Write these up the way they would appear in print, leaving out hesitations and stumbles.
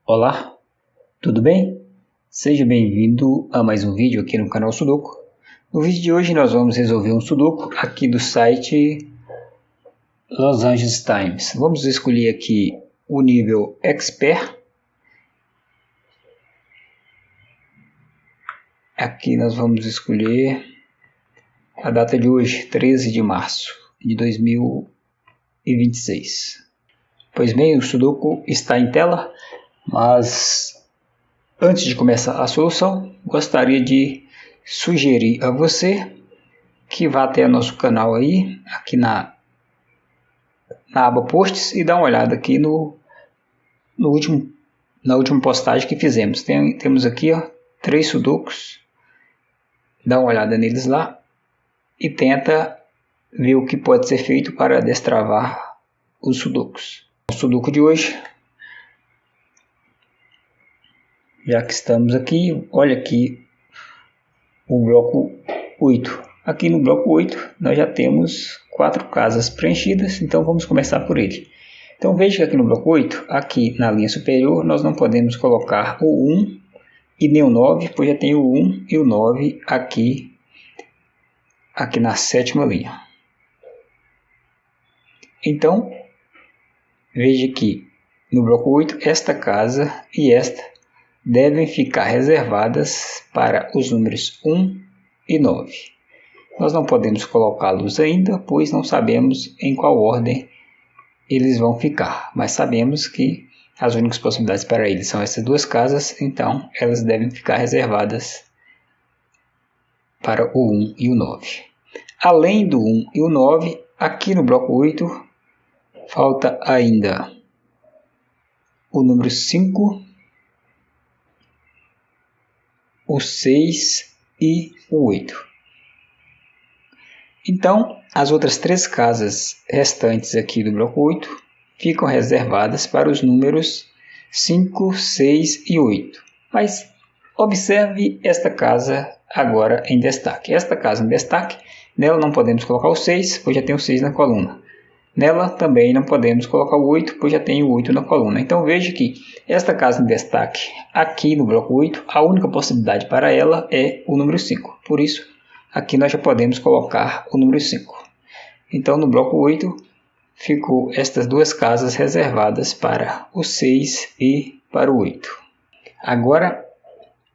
Olá, tudo bem? Seja bem-vindo a mais um vídeo aqui no canal Sudoku. No vídeo de hoje nós vamos resolver um Sudoku aqui do site Los Angeles Times. Vamos escolher aqui o nível Expert. Aqui nós vamos escolher a data de hoje, 13 de março de 2026. Pois bem, o Sudoku está em tela, mas antes de começar a solução, gostaria de sugerir a você que vá até o nosso canal aí, aqui na aba posts, e dá uma olhada aqui na última postagem que fizemos. Temos aqui 3 sudokus, dá uma olhada neles lá e tenta ver o que pode ser feito para destravar os sudokus. O sudoku de hoje, já que estamos aqui, olha aqui o bloco 8. Aqui no bloco 8 nós já temos 4 casas preenchidas, então vamos começar por ele. Então veja que aqui no bloco 8, aqui na linha superior, nós não podemos colocar o 1 e nem o 9, pois já tem o 1 e o 9 aqui na sétima linha. Então, veja que no bloco 8, esta casa e esta devem ficar reservadas para os números 1 e 9. Nós não podemos colocá-los ainda, pois não sabemos em qual ordem eles vão ficar, mas sabemos que as únicas possibilidades para eles são essas duas casas, então elas devem ficar reservadas para o 1 e o 9. Além do 1 e o 9, aqui no bloco 8, falta ainda o número 5, o 6 e o 8. Então, as outras 3 casas restantes aqui do bloco 8 ficam reservadas para os números 5, 6 e 8. Mas observe esta casa agora em destaque. Esta casa em destaque, nela não podemos colocar o 6, pois já tem o 6 na coluna. Nela também não podemos colocar o 8, pois já tem o 8 na coluna. Então veja que esta casa em destaque aqui no bloco 8, a única possibilidade para ela é o número 5. Por isso, aqui nós já podemos colocar o número 5. Então no bloco 8 ficou estas duas casas reservadas para o 6 e para o 8. Agora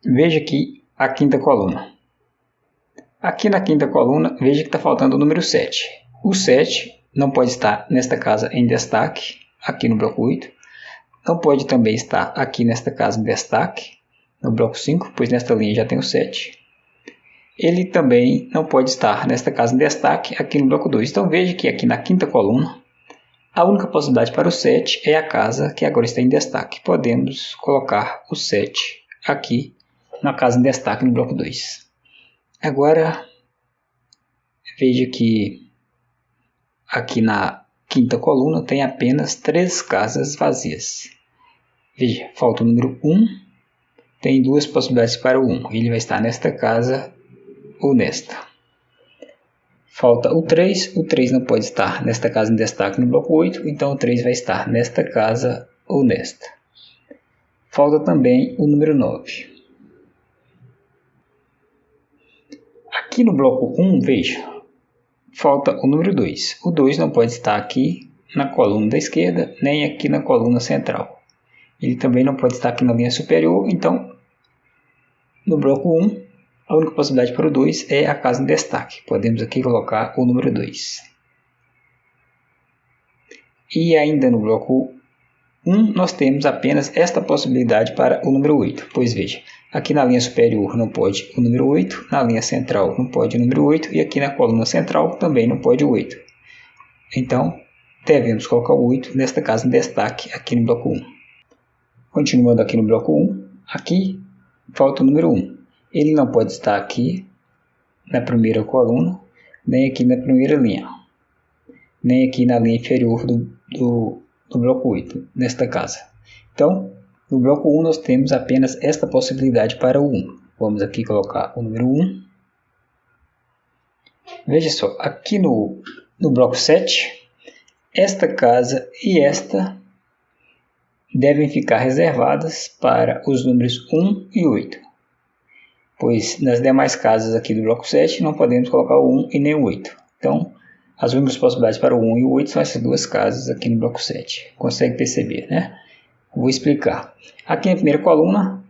veja aqui a quinta coluna. Aqui na quinta coluna, veja que está faltando o número 7. O 7 não pode estar nesta casa em destaque, aqui no bloco 8. Não pode também estar aqui nesta casa em destaque, no bloco 5, pois nesta linha já tem o 7. Ele também não pode estar nesta casa em destaque, aqui no bloco 2. Então veja que aqui na quinta coluna, a única possibilidade para o 7 é a casa que agora está em destaque. Podemos colocar o 7 aqui na casa em destaque no bloco 2. Agora, veja que aqui na quinta coluna tem apenas 3 casas vazias. Veja, falta o número 1, tem 2 possibilidades para o 1. Ele vai estar nesta casa ou nesta. Falta o 3 não pode estar nesta casa em destaque no bloco 8, então o 3 vai estar nesta casa ou nesta. Falta também o número 9. Aqui no bloco 1, veja, falta o número 2. O 2 não pode estar aqui na coluna da esquerda, nem aqui na coluna central. Ele também não pode estar aqui na linha superior, então no bloco 1, a única possibilidade para o 2 é a casa em destaque. Podemos aqui colocar o número 2. E ainda no bloco 1, nós temos apenas esta possibilidade para o número 8. Pois veja, aqui na linha superior não pode o número 8, na linha central não pode o número 8 e aqui na coluna central também não pode o 8. Então, devemos colocar o 8 nesta casa em destaque aqui no bloco 1. Continuando aqui no bloco 1, aqui falta o número 1. Ele não pode estar aqui na primeira coluna, nem aqui na primeira linha, nem aqui na linha inferior do bloco 8, nesta casa. Então, no bloco 1 nós temos apenas esta possibilidade para o 1. Vamos aqui colocar o número 1. Veja só, aqui no bloco 7, esta casa e esta devem ficar reservadas para os números 1 e 8, pois nas demais casas aqui do bloco 7 não podemos colocar o 1 e nem o 8. Então, as únicas possibilidades para o 1 e o 8 são essas duas casas aqui no bloco 7. Consegue perceber, né? Vou explicar. Aqui na primeira coluna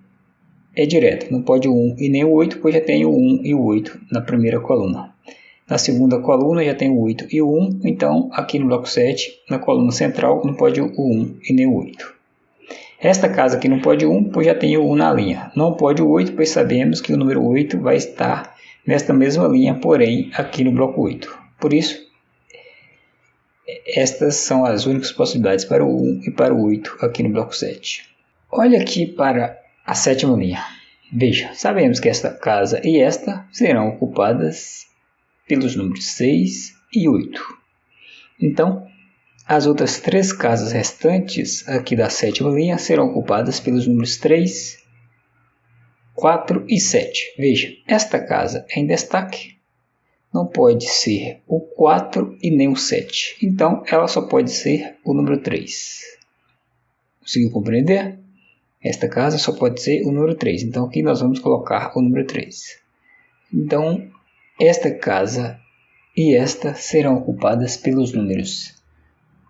é direto, não pode o 1 e nem o 8, pois já tem o 1 e o 8 na primeira coluna. Na segunda coluna já tem o 8 e o 1, então aqui no bloco 7, na coluna central, não pode o 1 e nem o 8. Esta casa aqui não pode o 1, pois já tem o 1 na linha. Não pode o 8, pois sabemos que o número 8 vai estar nesta mesma linha, porém aqui no bloco 8. Por isso, estas são as únicas possibilidades para o 1 e para o 8 aqui no bloco 7. Olha aqui para a sétima linha. Veja, sabemos que esta casa e esta serão ocupadas pelos números 6 e 8. Então, as outras três casas restantes aqui da sétima linha serão ocupadas pelos números 3, 4 e 7. Veja, esta casa é em destaque. Não pode ser o 4 e nem o 7. Então, ela só pode ser o número 3. Conseguiu compreender? Esta casa só pode ser o número 3. Então, aqui nós vamos colocar o número 3. Então, esta casa e esta serão ocupadas pelos números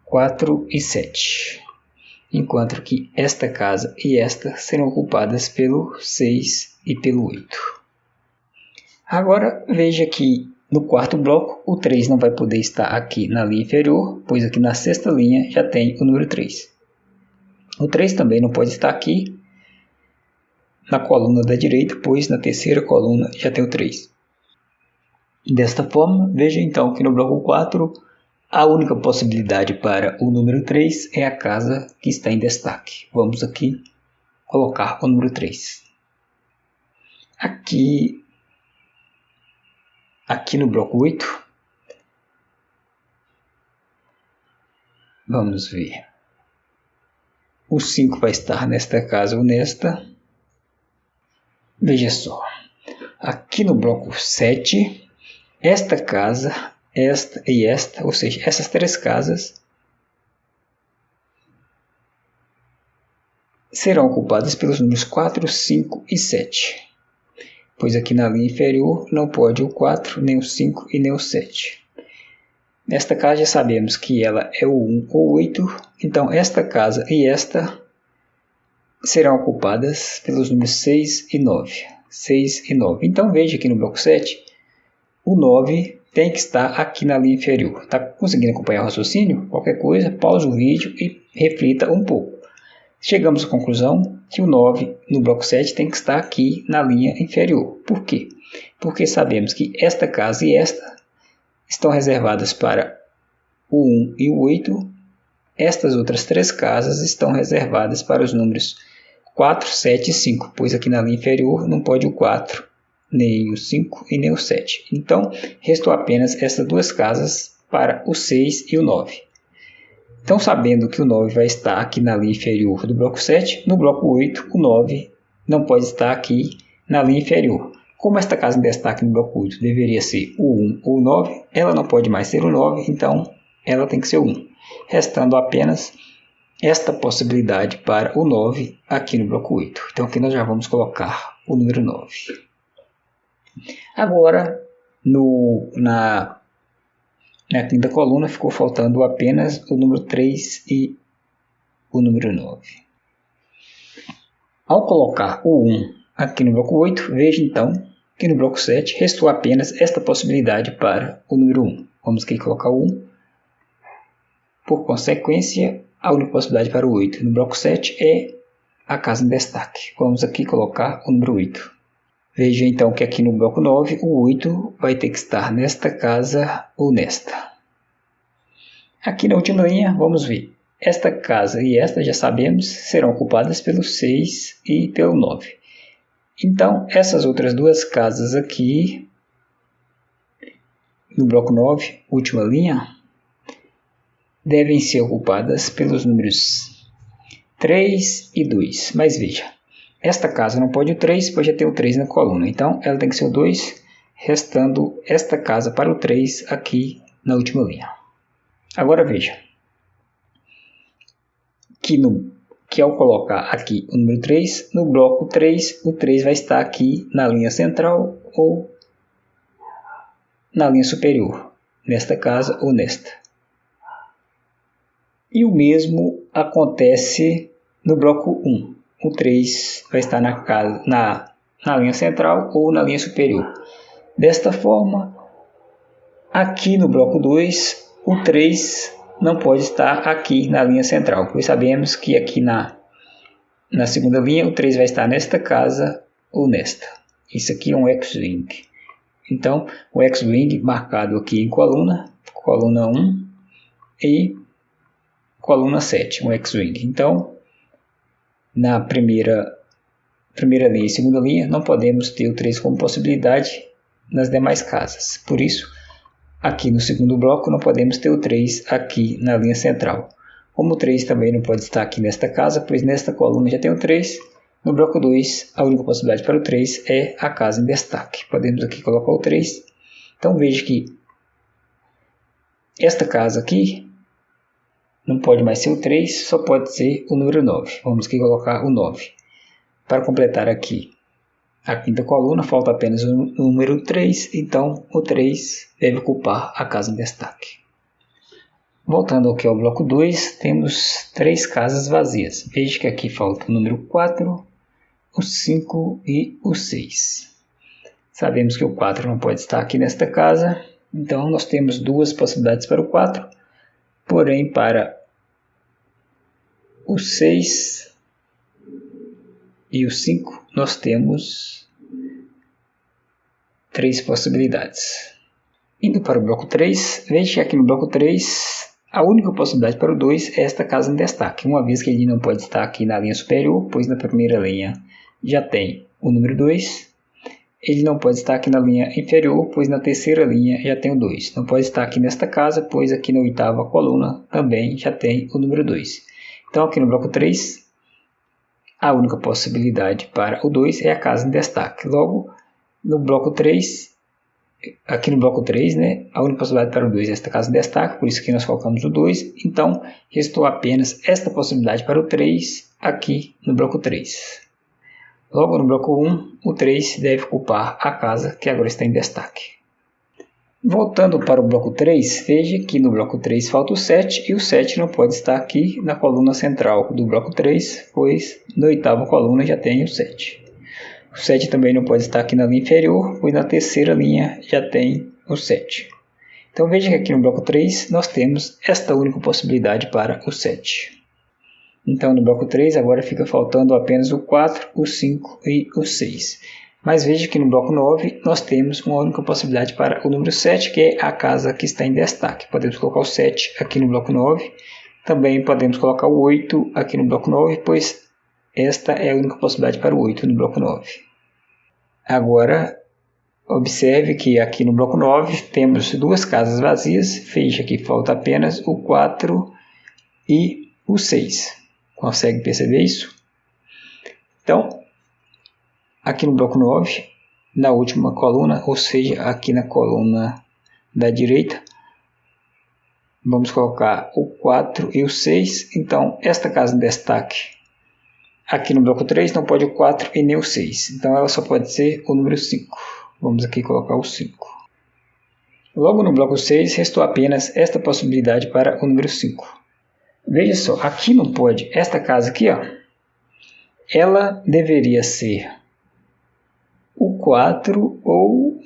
4 e 7. Enquanto que esta casa e esta serão ocupadas pelo 6 e pelo 8. Agora, veja que no quarto bloco, o 3 não vai poder estar aqui na linha inferior, pois aqui na sexta linha já tem o número 3. O 3 também não pode estar aqui na coluna da direita, pois na terceira coluna já tem o 3. Desta forma, veja então que no bloco 4, a única possibilidade para o número 3 é a casa que está em destaque. Vamos aqui colocar o número 3. Aqui no bloco 8, vamos ver. O 5 vai estar nesta casa ou nesta. Veja só. Aqui no bloco 7, esta casa, esta e esta, ou seja, essas três casas serão ocupadas pelos números 4, 5 e 7. Pois aqui na linha inferior não pode o 4, nem o 5 e nem o 7. Nesta casa já sabemos que ela é o 1 ou 8, então esta casa e esta serão ocupadas pelos números 6 e 9. 6 e 9. Então veja aqui no bloco 7, o 9 tem que estar aqui na linha inferior. Está conseguindo acompanhar o raciocínio? Qualquer coisa, pause o vídeo e reflita um pouco. Chegamos à conclusão que o 9 no bloco 7 tem que estar aqui na linha inferior. Por quê? Porque sabemos que esta casa e esta estão reservadas para o 1 e o 8. Estas outras três casas estão reservadas para os números 4, 7 e 5, pois aqui na linha inferior não pode o 4, nem o 5 e nem o 7. Então, restou apenas essas duas casas para o 6 e o 9. Então, sabendo que o 9 vai estar aqui na linha inferior do bloco 7, no bloco 8, o 9 não pode estar aqui na linha inferior. Como esta casa em destaque no bloco 8 deveria ser o 1 ou o 9, ela não pode mais ser o 9, então ela tem que ser o 1. Restando apenas esta possibilidade para o 9 aqui no bloco 8. Então, aqui nós já vamos colocar o número 9. Agora, na quinta coluna ficou faltando apenas o número 3 e o número 9. Ao colocar o 1 aqui no bloco 8, veja então que no bloco 7 restou apenas esta possibilidade para o número 1. Vamos aqui colocar o 1. Por consequência, a única possibilidade para o 8 no bloco 7 é a casa em destaque. Vamos aqui colocar o número 8. Veja então que aqui no bloco 9, o 8 vai ter que estar nesta casa ou nesta. Aqui na última linha, vamos ver. Esta casa e esta, já sabemos, serão ocupadas pelo 6 e pelo 9. Então, essas outras duas casas aqui, no bloco 9, última linha, devem ser ocupadas pelos números 3 e 2. Mas veja, esta casa não pode o 3, pois já tem o 3 na coluna. Então, ela tem que ser o 2, restando esta casa para o 3 aqui na última linha. Agora veja que no que ao colocar aqui o número 3, no bloco 3, o 3 vai estar aqui na linha central ou na linha superior, nesta casa ou nesta. E o mesmo acontece no bloco 1. O 3 vai estar na linha central ou na linha superior. Desta forma, aqui no bloco 2, o 3 não pode estar aqui na linha central, pois sabemos que aqui na segunda linha o 3 vai estar nesta casa ou nesta. Isso aqui é um X-Wing. Então, o X-Wing marcado aqui em coluna 1 e coluna 7, um X-Wing. Então, na primeira linha e segunda linha, não podemos ter o 3 como possibilidade nas demais casas. Por isso, aqui no segundo bloco, não podemos ter o 3 aqui na linha central. Como o 3 também não pode estar aqui nesta casa, pois nesta coluna já tem o 3, no bloco 2, a única possibilidade para o 3 é a casa em destaque. Podemos aqui colocar o 3. Então, veja que esta casa aqui não pode mais ser o 3, só pode ser o número 9. Vamos aqui colocar o 9. Para completar aqui a quinta coluna, falta apenas o número 3, então o 3 deve ocupar a casa em destaque. Voltando aqui ao bloco 2, temos 3 casas vazias. Veja que aqui falta o número 4, o 5 e o 6. Sabemos que o 4 não pode estar aqui nesta casa, então nós temos 2 possibilidades para o 4, porém para o 6 e o 5 nós temos 3 possibilidades. Indo para o bloco 3, veja que aqui no bloco 3 a única possibilidade para o 2 é esta casa em destaque, uma vez que ele não pode estar aqui na linha superior, pois na primeira linha já tem o número 2. Ele não pode estar aqui na linha inferior, pois na terceira linha já tem o 2. Não pode estar aqui nesta casa, pois aqui na oitava coluna também já tem o número 2. Então aqui no bloco 3, a única possibilidade para o 2 é a casa em destaque. Logo, no bloco 3, aqui no bloco 3, né, a única possibilidade para o 2 é esta casa em destaque, por isso que nós colocamos o 2. Então, restou apenas esta possibilidade para o 3 aqui no bloco 3. Logo no bloco 1, o 3 deve ocupar a casa que agora está em destaque. Voltando para o bloco 3, veja que no bloco 3 falta o 7 e o 7 não pode estar aqui na coluna central do bloco 3, pois na oitava coluna já tem o 7. O 7 também não pode estar aqui na linha inferior, pois na terceira linha já tem o 7. Então veja que aqui no bloco 3 nós temos esta única possibilidade para o 7. Então no bloco 3 agora fica faltando apenas o 4, o 5 e o 6. Mas veja que no bloco 9 nós temos uma única possibilidade para o número 7, que é a casa que está em destaque. Podemos colocar o 7 aqui no bloco 9. Também podemos colocar o 8 aqui no bloco 9, pois esta é a única possibilidade para o 8 no bloco 9. Agora, observe que aqui no bloco 9 temos 2 casas vazias. Veja que falta apenas o 4 e o 6. Consegue perceber isso? Então, aqui no bloco 9, na última coluna, ou seja, aqui na coluna da direita, vamos colocar o 4 e o 6. Então, esta casa em destaque, aqui no bloco 3, não pode o 4 e nem o 6. Então, ela só pode ser o número 5. Vamos aqui colocar o 5. Logo no bloco 6, restou apenas esta possibilidade para o número 5. Veja só, aqui não pode. Esta casa aqui, ó, ela deveria ser o 4 ou...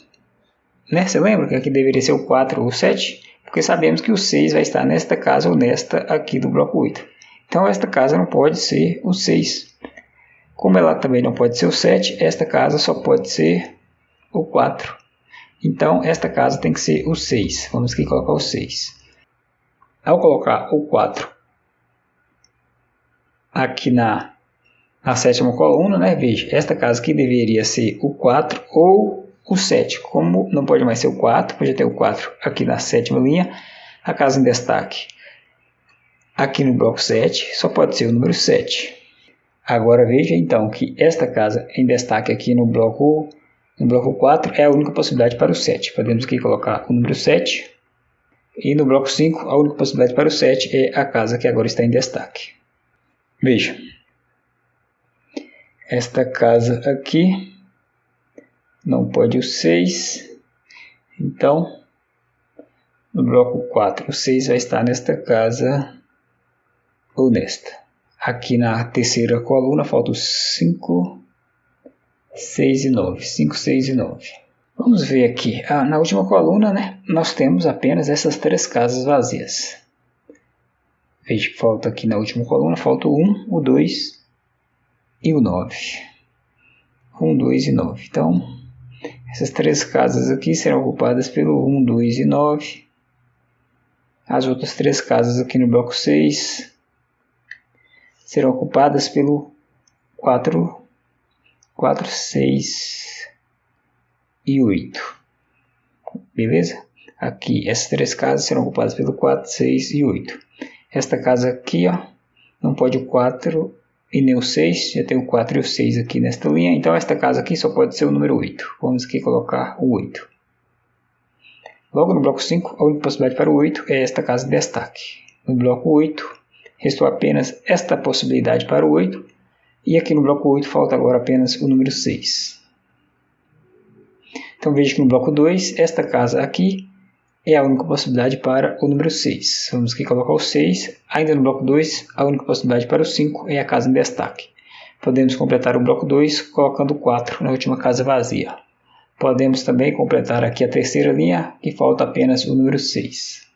né? Você lembra que aqui deveria ser o 4 ou o 7? Porque sabemos que o 6 vai estar nesta casa ou nesta aqui do bloco 8. Então, esta casa não pode ser o 6. Como ela também não pode ser o 7, esta casa só pode ser o 4. Então, esta casa tem que ser o 6. Vamos aqui colocar o 6. Ao colocar o 4 aqui na sétima coluna, né? Veja, esta casa aqui deveria ser o 4 ou o 7. Como não pode mais ser o 4, podia ter o 4 aqui na sétima linha, a casa em destaque aqui no bloco 7 só pode ser o número 7. Agora veja então que esta casa em destaque aqui no bloco 4 é a única possibilidade para o 7. Podemos aqui colocar o número 7. E no bloco 5, a única possibilidade para o 7 é a casa que agora está em destaque. Veja. esta casa aqui não pode o 6, então no bloco 4 o 6 vai estar nesta casa ou nesta. Aqui na terceira coluna falta o 5, 6 e 9. 5, 6 e 9. Vamos ver aqui. Na última coluna, né, nós temos apenas essas 3 casas vazias. Veja que falta aqui na última coluna, falta o 1, o 2 e o 9. 1, 2 e 9. Então, essas 3 casas aqui serão ocupadas pelo 1, 2 e 9. As outras 3 casas aqui no bloco 6 serão ocupadas pelo 4, 6 e 8. Beleza? Aqui, essas 3 casas serão ocupadas pelo 4, 6 e 8. Esta casa aqui, ó, não pode o 4 e nem o 6. Já tem o 4 e o 6 aqui nesta linha. Então, esta casa aqui só pode ser o número 8. Vamos aqui colocar o 8. Logo no bloco 5, a única possibilidade para o 8 é esta casa de destaque. No bloco 8, restou apenas esta possibilidade para o 8. E aqui no bloco 8 falta agora apenas o número 6. Então veja que no bloco 2, esta casa aqui é a única possibilidade para o número 6. Vamos aqui colocar o 6. Ainda no bloco 2, a única possibilidade para o 5 é a casa em destaque. Podemos completar o bloco 2 colocando o 4 na última casa vazia. Podemos também completar aqui a terceira linha, que falta apenas o número 6.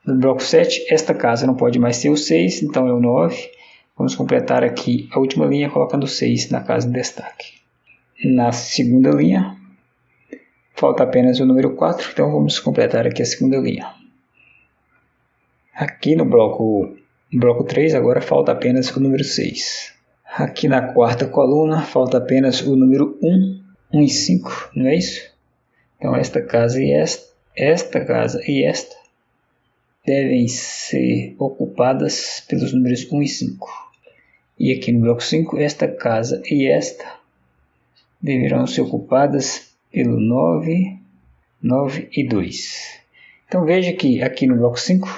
No bloco 7, esta casa não pode mais ser o 6, então é o 9. Vamos completar aqui a última linha colocando o 6 na casa em destaque. Na segunda linha, falta apenas o número 4, então vamos completar aqui a segunda linha. Aqui no bloco 3 agora falta apenas o número 6. Aqui na quarta coluna falta apenas o número 1, 1 e 5, não é isso? Então esta casa e esta casa e esta devem ser ocupadas pelos números 1 e 5. E aqui no bloco 5, esta casa e esta deverão ser ocupadas pelo 9, 9 e 2. Então veja que aqui no bloco 5,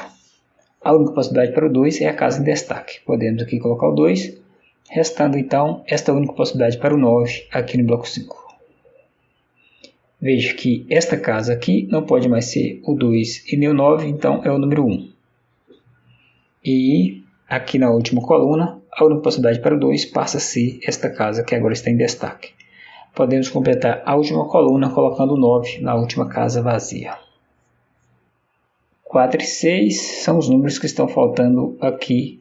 a única possibilidade para o 2 é a casa em destaque. Podemos aqui colocar o 2, restando então esta única possibilidade para o 9 aqui no bloco 5. Veja que esta casa aqui não pode mais ser o 2 e nem o 9, então é o número 1. E aqui na última coluna, a única possibilidade para o 2 passa a ser esta casa que agora está em destaque. Podemos completar a última coluna colocando o 9 na última casa vazia. 4 e 6 são os números que estão faltando aqui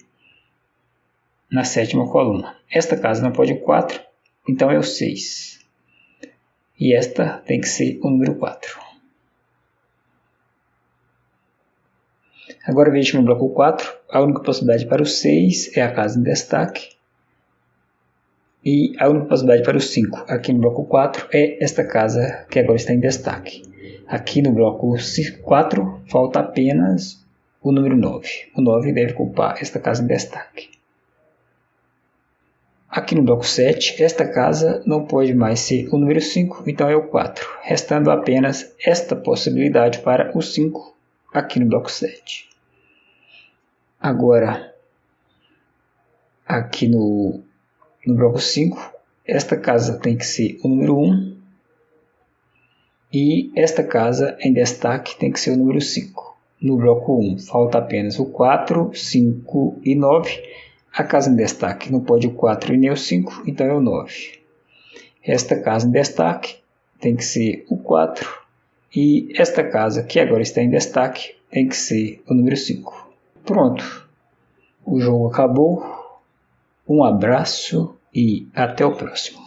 na sétima coluna. Esta casa não pode o 4, então é o 6. E esta tem que ser o número 4. Agora veja que no bloco 4, a única possibilidade para o 6 é a casa em destaque. E a única possibilidade para o 5 aqui no bloco 4 é esta casa que agora está em destaque. Aqui no bloco 4 falta apenas o número 9. O 9 deve ocupar esta casa em destaque. Aqui no bloco 7, esta casa não pode mais ser o número 5, então é o 4, restando apenas esta possibilidade para o 5 aqui no bloco 7. Agora, aqui no bloco 5, esta casa tem que ser o número 1 e esta casa em destaque tem que ser o número 5. No bloco 1 falta apenas o 4, 5 e 9. A casa em destaque não pode o 4 e nem o 5, então é o 9. Esta casa em destaque tem que ser o 4 e esta casa que agora está em destaque tem que ser o número 5. Pronto, o jogo acabou. Um abraço e até o próximo.